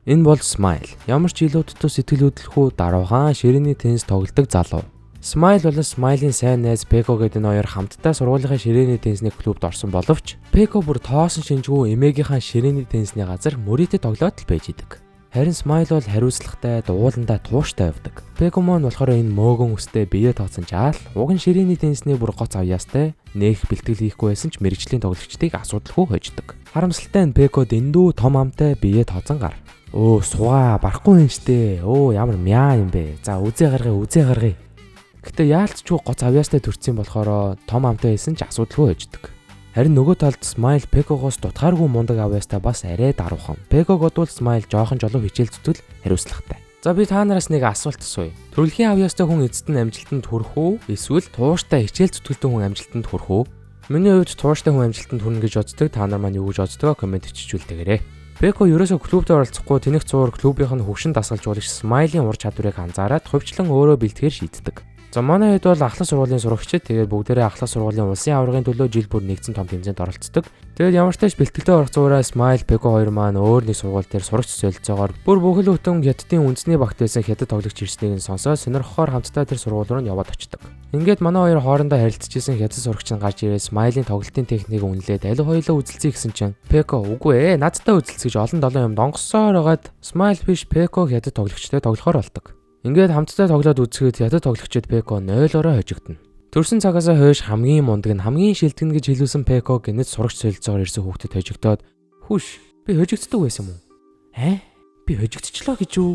Энэ бол Smile. Ямар ч илүүдтэй сэтгэл хөдлөхүү даруухан ширээний теннис тоглодог залуу. Smile болон Smile-ийн сайн найз Peko гэдэг энэ хоёр хамтдаа сургуулийн ширээний теннисний клубт орсон боловч Peko бүр тоосон шинжгүй эмээгийнхаа ширээний теннисний газар мөрийтэй тоглоод л байж идэг. Харин Smile бол хариуцлагатай, дууландаа тууштай явдаг. Peko маань болохоор энэ мөөгөн үстэй бие тооцсон жаал, уг нь ширээний теннисний бүр гоц авьяастай, нээх бэлтгэл хийхгүй байсан ч мэрэгжлийн тоглогчдыг асуудалгүй хождог. Харамсалтай нь Peko дэндүү том амтай бие тооцсон гар. Өө сугаа барахгүй юм штэ. Ямар мяа юм бэ. За үзээ гаргая. Гэтэ яалтчгүй гоц авьяастай төрцсөн болохоор том амтай байсан ч асуудалгүй хождог. Харин нөгөө талд Smile Peko-гоос дутгааргүй мундаг авьяастай бас арай даруухан. Peko-год бол Smile жоохон жолоо хичээл зүтгэл хариуцлагатай. За би та нараас нэг асуулт асууя. Төрөлхийн авьяастай хүн эцэст нь амжилтанд хүрэх үү? Эсвэл тууштай хичээл зүтгэлтэй хүн амжилтанд хүрэх үү? Миний хувьд тууштай хүн амжилтанд хүрнэ гэж боддог. Та нар маань юу гэж боддгоо комент биччихүүлдэгээрэй. Peko ерөөсөө клубт оролцохгүй тэнэг зуур клубийнх нь хөгшин дасгалжуулагч Smile-ийн ур чадварыг анзаараад хувьчлан өөрөө бэлтгэхээр шийддэг. За манай хэд бол ахлах сургуулийн сурагчид тэгээд бүгдээрээ ахлах сургуулийн улсын аваргын төлөө жил бүр нэгдсэн том тэмцээнд оролцдог. Тэгээд ямар ч тач бэлтгэлтэй орох зуураа Smile Peko хоёр маань өөр нэг сургууль дээр сурагч солилцоогоор бүр бүхэл бүтэн хятадын үндэсний багт байсан хятад тоглогч ирснийг нь сонсоод сонирхохоор хамтдаа тэр сургууль руу яваад очдог. Ингээд манай хоёр хоорондоо харилцажсэн хятад сурагч нь гарч ирээд Smile-ийн тоглолтын техникийг үнэлээд аль хоёулаа үзэлцээ гэсэн чинь Peko үгүй ээ надтай үзэлцэж олон долоо юм донгоссоор хагаад Smile биш Peko хятад тоглогчтой тоглохоор болдог. Ингээд хамтдаа тоглоод үзэхэд хятад тоглогчид Peko 0-ороо хожигдно. Төрсэн цагаас хойш хамгийн мундаг нь хамгийн шилтгэн гэж хэлүүлсэн Peko гинэт сурагч солилцоогоор ирсэн хүүхдэд хожигдоод "Хүш, би хожигддаг байсан юм уу? Би хожигдчихлоо гэж үү?"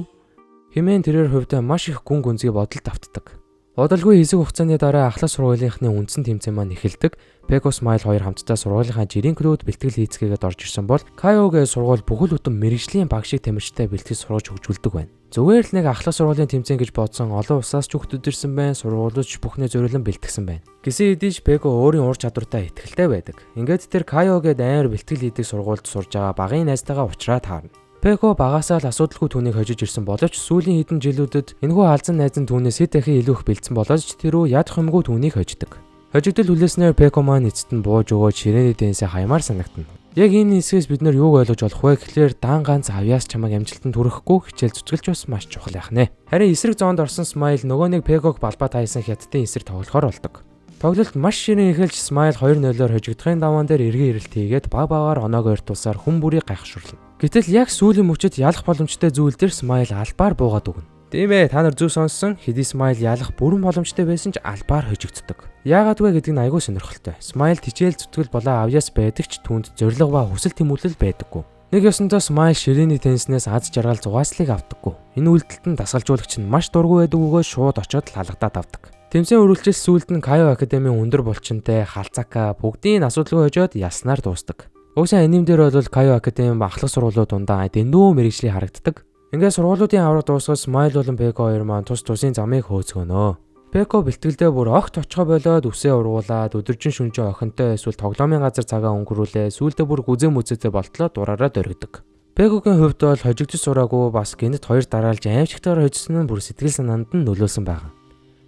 Хэмээн тэрээр хувьдаа маш их гүн гүнзгий бодолд автдаг. Удалгүй хэсэг хугацааны дараа ахлах сургуулийнхны үндсэн тэмцээн маань эхэлдэг. Peko Smile хоёр хамтдаа сургуулийнхаа жирийн клубд бэлтгэл хийцгээгээд орж ирсэн бол Kyoge сургууль бүхэл бүтэн мэрэгжлийн баг шиг тамирчтай бэлтгэл сургаж хөгжүүлдэг байна. Зүгээр л нэг ахлах сургуулийн тэмцээн гэж бодсон олон усаас ч хүүхдүүд ирсэн байна, сургуулиуд бүхнээ зориулан бэлтгэсэн байна. Гэсэн хэдий ч Peko өөрийн ур чадвартай итгэлтэй байдаг. Ингээд тэр Kyoge-д амар бэлтгэл хийдэг сургуульд сурж байгаа багын найзтайгаа уулзраа таарна. Peko багасаа л асуудалгүй түүнийг хожиж ирсэн боловч сүүлийн хэдэн жилүүдэд энэхүү алзан найз нь түүнээс хэд дахин илүү их бэлдсэн болооч тэр үе ядах юмгүй түүнийг хождог. Хожигдол хүлээснээр Peko маань эцэст нь бууж өгөөд ширээний теннисээ хаймаар санагдана. Яг энэ хэсгээс бид нар юуг ойлгож болох вэ гэхлээр дан ганц авьяас чамайг амжилтанд хүрэхгүй хичээл зүтгэлж бас маш чухал яхнэ. Харин эсрэг зоонд орсон Smile нөгөө нэг Peko-г балбаа тайсан хятадын эсрэг тоглохоор болдог. Тоглолт маш ширэн эхэлж Smile 2-0-оор хожигдохын даваан дээр эргэн ирэлт хийгээд баг-багаар оноогоо ертулсаар хүн бүрийг гайхшруулна. Гэтэл яг сүүлийн мөчөд ялах боломжтой зүйл дээр Smile албаар буугаад өгнө. Тийм ээ, та нар зөв сонссон. Хэдий Smile ялах бүрэн боломжтой байсан ч албаар хожигддог. Яагаад вэ гэдэг нь айгүй сонирхолтой. Smile хичээл зүтгэл болоо авьяас байдаг ч түүнд зориг ба хүсэл тэмүүлэл байдаггүй. Нэг ёсондоо Smile ширээний тенниснээс аз жаргал зугааслыг авдаггүй. Энэ үйлдэлт нь дасгалжуулагч нь маш дургүй байдаг өгөө шууд очоод л халагдаад авдаг. Тэмцээн үргэлжлэл сүүлд нь Kyo Академийн өндөр булчинтай Халцака бүгдийн асуудалгүй хожоод яснаар дуустдаг. Угсаа энэм дээр бол Kyo Академийн ахлах сургуулиуд дундаа дэндүү мэрэгжлийн харагддаг. Ингээд сургуулиудын авраг дуусгаад Smile болон Peko хоёр маань тус тусын замыг хөөцгөнөө. Peko бэлтгэлдээ бүр огт очихоо болоод үсээ ургуулад өдөржин шүнжин охинтой эсвэл тоглоомын газар цагаа өнгөрүүлээ сүүлдээ бүр гүзээ мүзээтэй болтлоо дураараа дөргидөг. Peko-гийн хувьд бол хожигдож сураагүй бас гинэт хоёр дараалж аимшигтайгаар хожсон нь бүр сэтгэл санаанд нь нөлөөлсөн байна.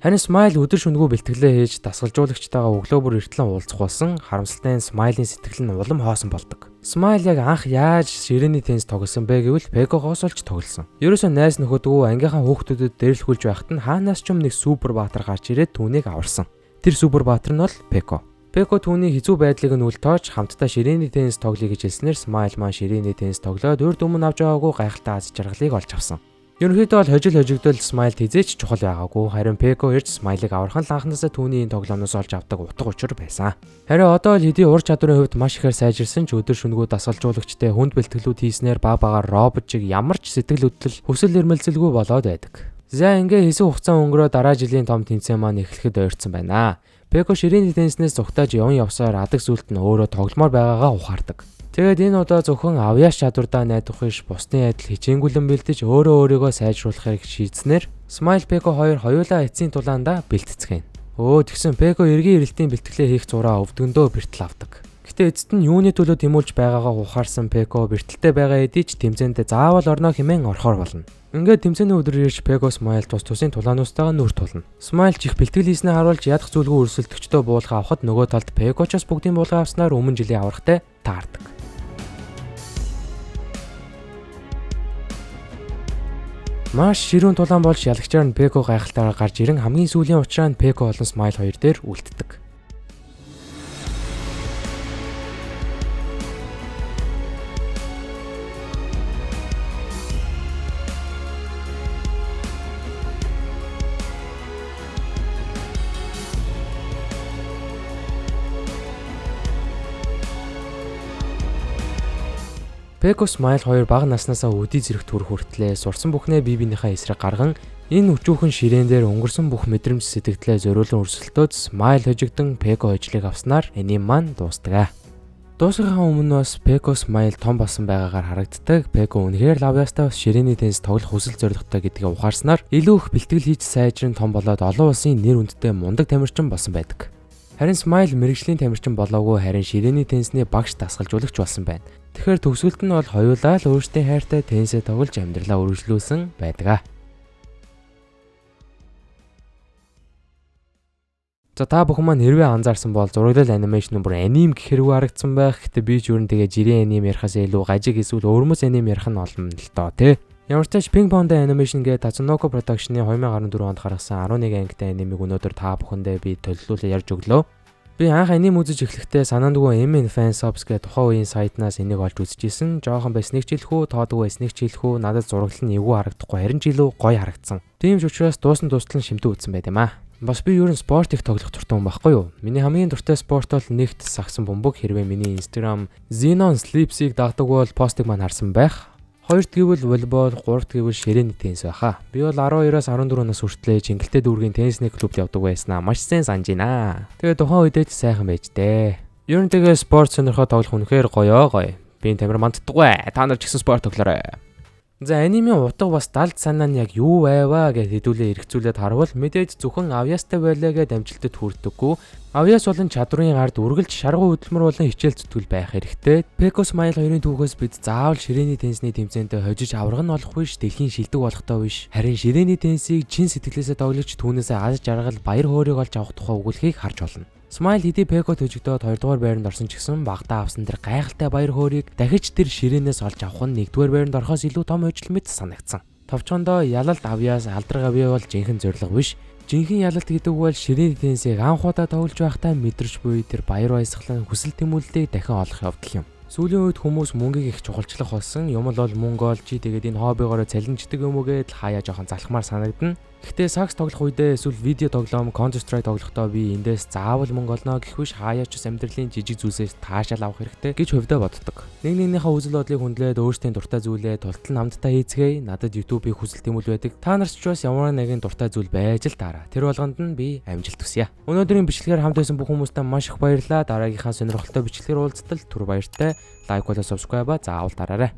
Харин Smile өдөр шөнөгүй бэлтгэлээ хийж дасгалжуулагчтайгаа өглөө бүр эртлэн уулзах болсон харамсалтай нь Smile-ийн сэтгэл нь улам хоосон болдог. Smile яг анх яаж ширээний теннис тоглосон бэ гэвэл Peko-гоос олж тоглосон. Ерөөсөө найз нөхөдгөө ангийнхаа хүүхдүүдэд дээрлэхүүлж байхад нь хаанаас ч юм нэг супер баатар гарч ирээд түүнийг аварсан. Тэр супер баатар нь бол Peko. Peko түүний хэцүү байдлыг нь үл тоож хамтдаа ширээний теннис тоглоё гэж хэлснээр Smile маань ширээний теннис тоглоод урд өмнө авч байгаагүй гайхалтай аз жаргалыг олж авсан. Ерөнхийдөө бол хожигдол Smile хизээч чухал байгаагүй. Харин Peko ирж Smile-ыг аврахын л анхнаасаа түүний энэ тоглоомноос олж авдаг утга учир байсан. Харин одоо л хэдий ур чадварын хувьд маш ихээр сайжирсан ч өдөр шөнөгүй дасгалжуулагчтай хүнд бэлтгэлүүд хийснээр баг-багаар робот шиг ямар ч сэтгэл хөдлөл хүсэл эрмэлзэлгүй болоод байдаг. За ингээ хэсэг хугацаа өнгөрөө дараа жилийн том тэмцээн маань эхлэхэд ойрцсон байна. Peko ширээний тенниснээс зүгтааж явсан адаг зүйлт нь өөрөө тогломоор байгаагаа ухаардаг. Тэгээд энэ удаа зөвхөн авьяас чадвардаа найдах биш бусдын адил хичээнгүлэн бэлдэж өөрийгөө сайжруулахыг шийдснээр Smile Peko хоёр хоёулаа эцсийн тулаандаа бэлтцгэн. Тэгсэн Peko эргийн ирэлтийн бэлтгэлээ хийх зураа өвдгөндөө бэртэл авдаг. Гэтэ эцэст нь юуны төлөө тэмүүлж байгаагаа ухаарсан Peko бэртэлтэй байгаа хэдий ч тэмцээндээ заавал орно хэмээн орохоор болно. Ингээд тэмцээний өдөр ирж Peko Smile тус тусын тулаануустайгаа нүр тулна. Smile чих бэлтгэл хийснээ харуулж ядах зүйлгүй өрсөлдөгчдөө буулга авахад нөгөө талд Peko ч бас бүгдийн буулга авснаар өмнө жилийн аврагтай таардаг. Маш ширүүн тулаан болж ялагчаар нь Peko гайхалтайгаар гарч ирэн хамгийн сүүлийн учраа нь Peko болон Smile хоёр дээр үлддэг. Peko Smile хоёр бага наснаасаа өдий зэрэг төрөх хүртлээр сурсан бүхнээ бие биенийхээ эсрэг гарган энэ өчүүхэн ширээн дээр өнгөрсөн бүх мэдрэмж сэтгэлдээ зориулан өрсөлдөөд Smile хожигдсон Peko хожлыг авснаар аним маань дуустдаг. Дуусгахаа өмнө бас Peko Smile том болсон байгаагаар харагддаг. Peko үнэхээр Laviasтай бас ширээний теннис тоглох хүсэл зоригтой гэдгийг ухаарснаар илүү их бэлтгэл хийж сайжран том болоод олон улсын нэр хүндтэй мундаг тамирчин болсон байдаг. Харин Smile мэрэгжлийн тамирчин болоогүй харин ширээний теннисний багш дасгалжуулагч болсон байна. Тэгэхээр төгсгөлт нь бол хоёулаа л өөрсдийн хайртай теннисээ тоглож амьдралаа үргэлжлүүлсэн байдаг. За та бүхэн маань хэрвээ анзаарсан бол зураглал анимашн бүр аним гэх хэрэг харагдсан байх. Гэтэ би ч өөрн тэгээ жирийн аним ярихаас илүү гажиг эсвэл өөрмөс аним ярих нь олон л доо тий. Ямар ч тач Ping Pong Animation гэдэг Tatsunoko Production-ы 2014 онд гаргасан 11 ангитай анимыг өнөөдөр та бүхэндээ би төлөвлүүлээ ярьж өглөө. Би анх аним үзэж эхлэхдээ санаандгүй MN Fanshops гэх тухайн үеийн сайтнаас энийг олж үзчихсэн. Жохон байсныг ч хэлэхүү, тоодгүй байсныг ч хэлэхүү, надад зураглал нь эвгүй харагдахгүй, харин ч илүү гоё харагдсан. Тийм ч учраас дуусан тустлан шимтүү үзсэн байт юм аа. Бас би ер нь спорт их тоглох дуртай хүн байхгүй юу? Миний хамгийн дуртай спорт бол нэгт сагсан бөмбөг. Хэрвээ миний Instagram Xenon Sleeps-ийг дагдаг бол постыг маань харсан байх. Хоёрт гэвэл волейбол, гуравт гэвэл ширээний теннис байхаа. Би бол 12-аас 14 нас хүртлээр Чингэлтэй дүүргийн теннисний клубт явдаг байснаа маш сайн санаж байна. Тэгээ тухайн үедээ сайхан байж дээ. Ер нь тэгээ спорт сонирхоод тоглох үнэхээр гоё. Би тамир манддаггүй. Та нар ч гэсэн спорт тоглоорой. За анимын утга бас далд санаа нь яг юу байваа гэж хэдүүлээ эргцүүлээд харвал мэдээж зөвхөн Aviasтай байлаа гэж амжилтад хүрдэггүй. Avias болон чадрын ард үргэлж шаргуу хөдөлмөр болон хичээл зүтгэл байх хэрэгтэй. Peko Smile хоёрын түүхээс бид заавал ширээний теннисний тэмцээндээ хожиж авраг нь олох биш, дэлхийн шилдэг болохтой биш. Харин ширээний теннисийг чин сэтгэлээсээ тоглож түүнээсээ аз жаргал, баяр хөөргийг олж авах тухай өгүүлхийг харж болно. Smile хэдий Peko төжигдөөд 2 дугаар байранд орсон ч гэсэн багтаа авсан тэр гайхалтай баяр хөөргийг дахиж тэр ширээнээс олж авах нь 1 дугаар байранд орохоос илүү том хожил мэт санагдсан. Товчхондоо ялалт Avias алдраг Avia бол жинхэнэ зорилго биш. Жинхэнэ ялалт гэдэг бол ширээний теннисийг анх удаа тоглож байхдаа мэдэрч буй тэр баяр баясгалан хүсэл тэмүүллийг дахин олох явдал юм. Сүүлийн үед хүмүүс мөнгийг их чухалчлах болсон. Юм бол мөнгө олж тэгээд энэ хоббигоороо цалинждаг юм уу гэдэл хаяа жоохон залхмаар санагдана. Гэхдээ сакс тоглох үедээ эсвэл видео тоглоом Counter Strike тоглохдоо би эндээс заавал мөнгө олно гэх биш хаяа ч амьдралын жижиг зүйлсээс таашаал авах хэрэгтэй гэж хувьдаа боддог. Нэг нэгнийхээ үзэл бодлыг хүндлээд өөрсдийн дуртай зүйлээ тултал хамтдаа хийцгээе. Надад YouTube-ийг хүсэл тэмүүлэл байдаг. Та нарт ч бас ямар нэгэн дуртай зүйл байж л таараа. Тэр болгонд нь би амжилт хүсье. Өнөөдрийн бичлэгээр хамт байсан бүх хүмүүстээ маш их баярлалаа. Дараагийнхаа сонирхолтой бичлэгээр уулзтал түр баяртай. Лайк болоо subscribe заавал дараарай.